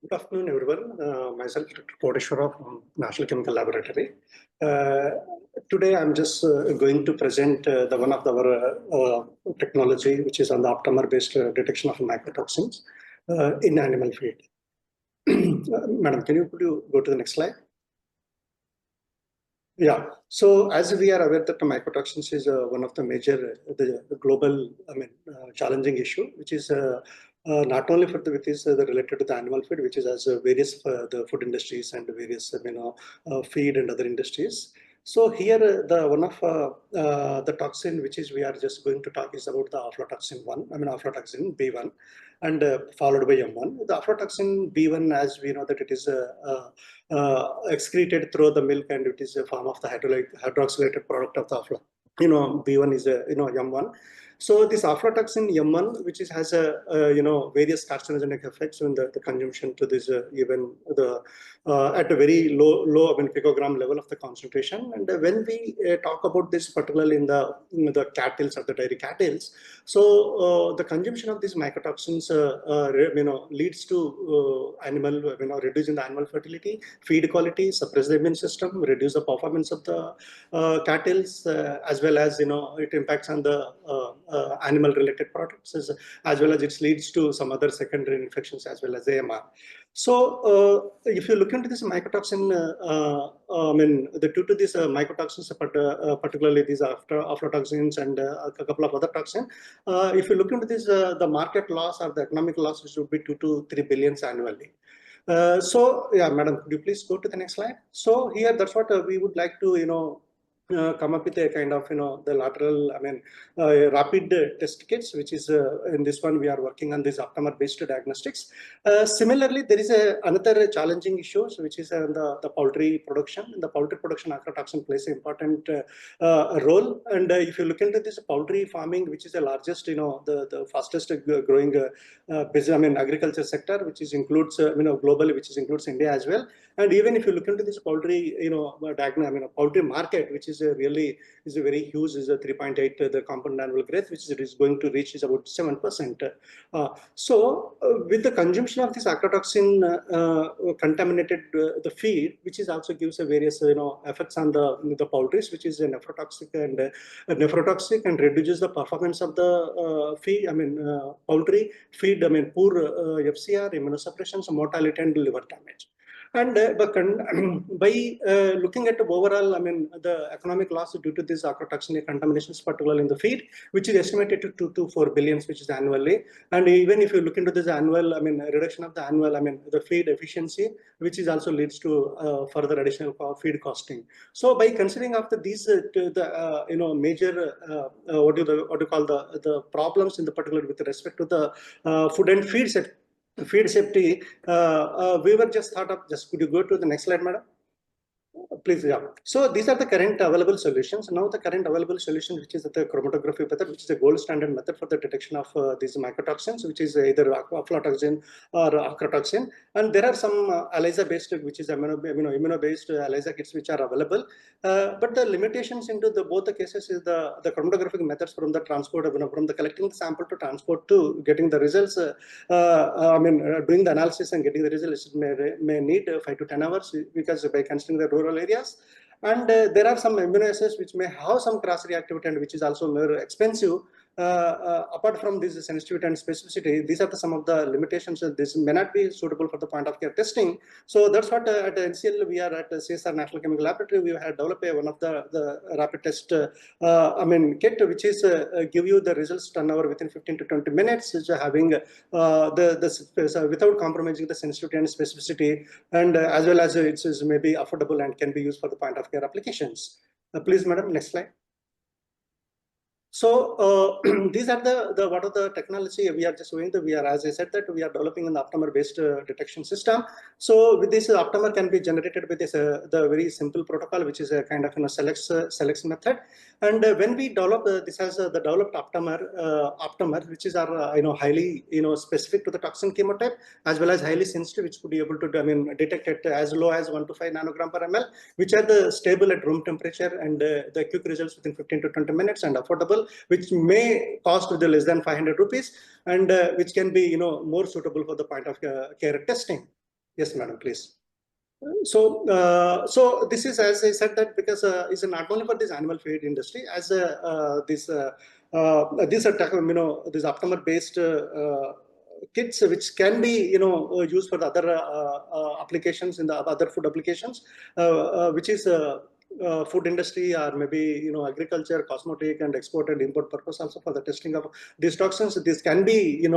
Good afternoon, everyone. Myself, Dr. Koteswara from National Chemical Laboratory. Uh, Today, I'm just going to present the one of our technology, which is on the aptamer-based detection of mycotoxins in animal feed. Madam, could you go to the next slide? Yeah. So as we are aware that the mycotoxins is one of the major, the global, challenging issue, which is not only for the which is related to the animal feed, which is as various the food industries and various feed and other industries. So here the one of the toxin which is we are just going to talk is about the aflatoxin aflatoxin B1, and followed by M1. The aflatoxin B1, as we know that it is excreted through the milk, and it is a form of the hydroxylated product of the afla. B1 is a M1. So this aflatoxin M1, which is has a various carcinogenic effects when the consumption to this even the at a very low picogram level of the concentration. And when we talk about this particularly in the cattles or the dairy cattles, so the consumption of these mycotoxins leads to animal reducing the animal fertility, feed quality, suppress the immune system, reduce the performance of the cattles, as well as it impacts on the animal related products, as well as it leads to some other secondary infections as well as AMR. So if you look into this mycotoxin, due to these mycotoxins, particularly these aflatoxins and a couple of other toxins, if you look into this, the market loss or the economic loss, which would be 2 to 3 billions annually. So yeah, madam, could you please go to the next slide? So here, that's what we would like to come up with a kind of the lateral rapid test kits, which is in this one we are working on this aptamer based diagnostics. Similarly, there is another challenging issues, which is the poultry production. In the poultry production, aflatoxin plays an important role. And if you look into this poultry farming, which is the largest the fastest growing business, agriculture sector, which is includes globally, which is includes India as well. And even if you look into this poultry poultry market, which is really is a very huge, is a 3.8 the compound annual growth, which is going to reach is about 7%. With the consumption of this aflatoxin contaminated the feed, which is also gives a various effects on the poultries, which is nephrotoxic and reduces the performance of the feed. Poultry feed. Poor FCR, immunosuppression, mortality, and liver damage. And by looking at the overall, the economic loss due to this aflatoxin contaminations, particularly in the feed, which is estimated to 2 to 4 billions, which is annually. And even if you look into this annual, reduction of the annual, the feed efficiency, which is also leads to further additional feed costing. So by considering after these, major, what do you call the problems in the particular with respect to the food and feed safety, we were just thought of, could you go to the next slide, madam? Please, yeah. So these are the current available solutions. Now the current available solution, which is the chromatography method, which is a gold standard method for the detection of these mycotoxins, which is either aflatoxin or acrotoxin. And there are some ELISA-based, which is immuno-based ELISA kits, which are available. But the limitations into both the cases is the chromatographic methods from the transport, from the collecting the sample to transport to getting the results. Doing the analysis and getting the results may need 5 to 10 hours, because by considering the rural areas. And there are some immunoassays which may have some cross reactivity and which is also more expensive. Apart from this sensitivity and specificity, these are some of the limitations. This may not be suitable for the point of care testing. So that's what at NCL we are at CSIR National Chemical Laboratory. We have developed one of the rapid test kit, which is give you the results turnover within 15 to 20 minutes, which are having without compromising the sensitivity and specificity, and as well as it is maybe affordable and can be used for the point of care applications. Please, madam, next slide. So these are the what are the technology we are just doing. We are, as I said, that we are developing an aptamer based detection system. So with this aptamer can be generated with this the very simple protocol, which is a kind of select method. And when we develop this as the developed aptamer, which is our highly specific to the toxin chemotype, as well as highly sensitive, which could be able to detect it as low as 1 to 5 nanogram per ml, which are the stable at room temperature, and the quick results within 15 to 20 minutes, and affordable, which may cost with less than 500 rupees, and which can be more suitable for the point of care testing. Yes, madam, please. So, so this is, as I said, that because it's not only for this animal feed industry, as these are this Aptamer based kits, which can be used for the other applications in the other food applications, which is food industry or maybe agriculture, cosmetic, and export and import purpose also for the testing of these toxins. This can be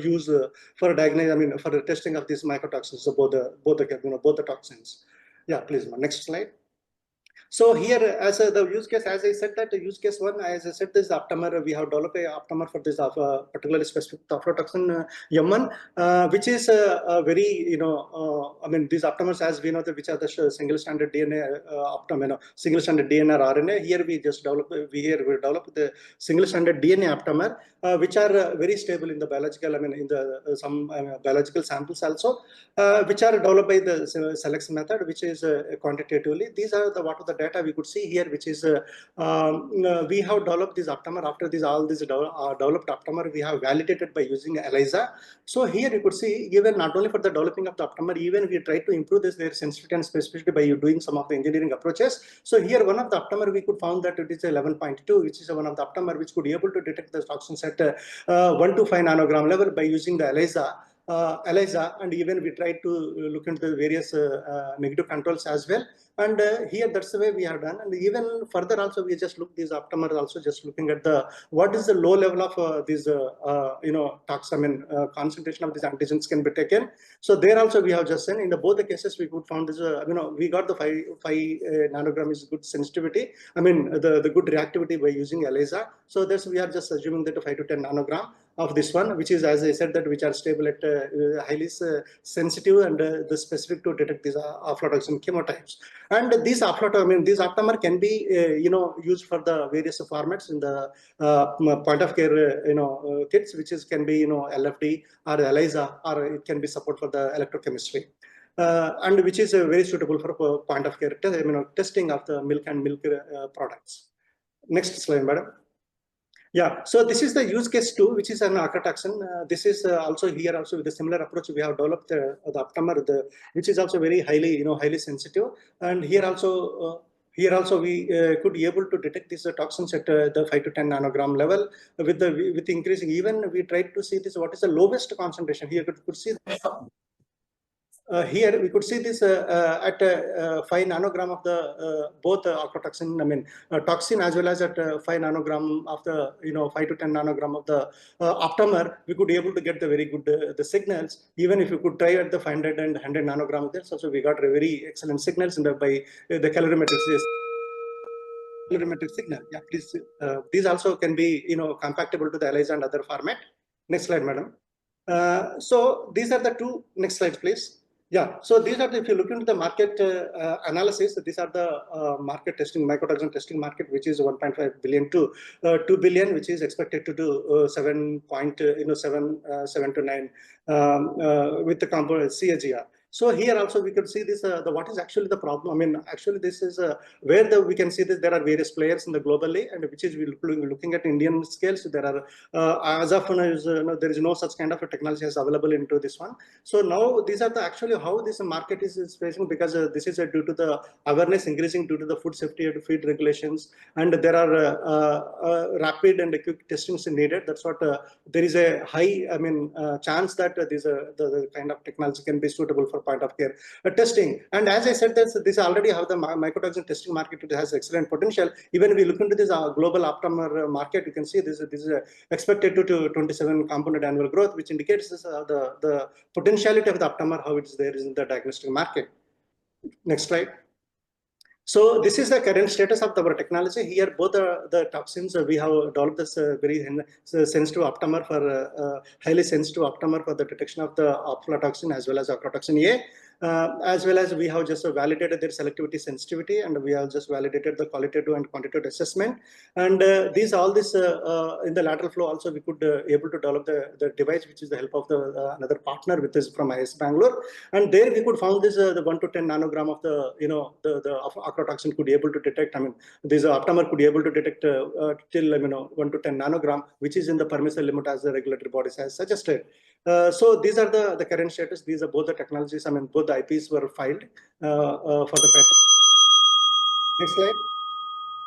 used for diagnosis. I mean, for the testing of these mycotoxins, so both the toxins. Yeah, please, next slide. So here, as the use case, as I said, that the use case one, as I said, this Aptamer, we have developed a Aptamer for this particularly specific aflatoxin M1, which is very, I mean, these Aptamers, as we know, which are the single stranded DNA, single stranded DNA or RNA. Here we just develop, we develop the single stranded DNA Aptamer, which are very stable in the biological, I mean, in the some biological samples also, which are developed by the selection method, which is quantitatively. These are the what are the data we could see here, which is we have developed this Aptamer. After this, all this developed Aptamer, we have validated by using ELISA. So here you could see, even not only for the developing of the Aptamer, even we try to improve this their sensitivity and specificity by doing some of the engineering approaches. So here one of the Aptamer we could found that it is 11.2, which is one of the Aptamer which could be able to detect the toxins at 1 to 5 nanogram level by using the ELISA, and even we tried to look into the various negative controls as well. And here that's the way we have done. And even further also we just look these Aptamers also just looking at the what is the low level of these toxin concentration of these antigens can be taken. So there also we have just seen in both the cases we could found this we got the 5 nanogram is good sensitivity. I mean the good reactivity by using ELISA. So that's we are just assuming that 5 to 10 nanogram of this one, which is, as I said, that which are stable at highly sensitive and the specific to detect these aflatoxin chemotypes. And these these Aptamer can be used for the various formats in the point of care kits, which is can be LFD or ELISA, or it can be support for the electrochemistry. And which is very suitable for point of care testing of the milk and milk products. Next slide, madam. Yeah, so this is the use case 2, which is an aflatoxin. This is also here also with a similar approach. We have developed the Aptamer, which is also very highly highly sensitive. And here also we could be able to detect these toxins at the 5 to 10 nanogram level with increasing. Even we tried to see this what is the lowest concentration. Here we could see. Here we could see this at 5 nanogram of the both aflatoxin, I mean toxin, as well as at 5 nanogram of the 5 to 10 nanogram of the Aptamer. We could be able to get the very good the signals. Even if you could try at the 500 and 100 nanogram there, so we got very excellent signals by the calorimetric signal. Yeah, please. These also can be compatible to the ELISA and other format. Next slide, madam. So these are the two. Next slide, please. Yeah, so these are if you look into the market analysis, these are the market testing, mycotoxin testing market, which is 1.5 billion to 2 billion, which is expected to do 7 to 9 with the component CAGR. So here also we could see this, what is actually the problem. I mean, actually this is where we can see that there are various players in the globally, and which is looking at Indian scales. So there are, as of now, there is no such kind of a technology is available into this one. So now these are the actually how this market is facing, because this is due to the awareness increasing due to the food safety and feed regulations, and there are rapid and quick testings needed. That's what there is a high, I mean, chance that the kind of technology can be suitable for point of care testing. And as I said, this already have the mycotoxin testing market. It has excellent potential. Even if we look into this global Aptamer market, you can see this is expected to 27 compounded annual growth, which indicates this, the potentiality of the Aptamer, how it's there is in the diagnostic market. Next slide. So this is the current status of our technology. Here, both the toxins we have developed this very sensitive Aptamer for highly sensitive Aptamer for the detection of the aflatoxin as well as aflatoxin A. as well as we have just validated their selectivity, sensitivity, and we have just validated the qualitative and quantitative assessment. And all this in the lateral flow also we could able to develop the device, which is the help of the another partner with us from IS Bangalore. And there we could found this the 1 to 10 nanogram of the the aflatoxin could be able to detect. I mean, this aptamer could be able to detect till 1 to 10 nanogram, which is in the permissible limit as the regulatory bodies has suggested. So these are the current status. These are both the technologies. I mean, both the IPs were filed for the patent. Next slide.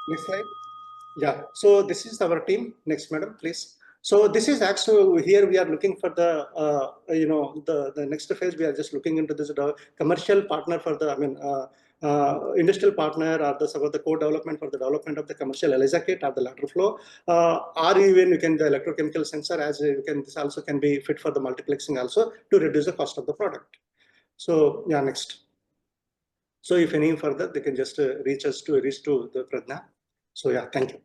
Next slide. Yeah. So this is our team. Next, madam, please. So this is actually here we are looking for the the next phase. We are just looking into this commercial partner for the industrial partner or some of the co-development for the development of the commercial ELISA kit or the lateral flow, or even you can the electrochemical sensor, as you can, this also can be fit for the multiplexing also to reduce the cost of the product. So yeah, next. So if any further, they can just reach to the Pradna. So yeah, thank you.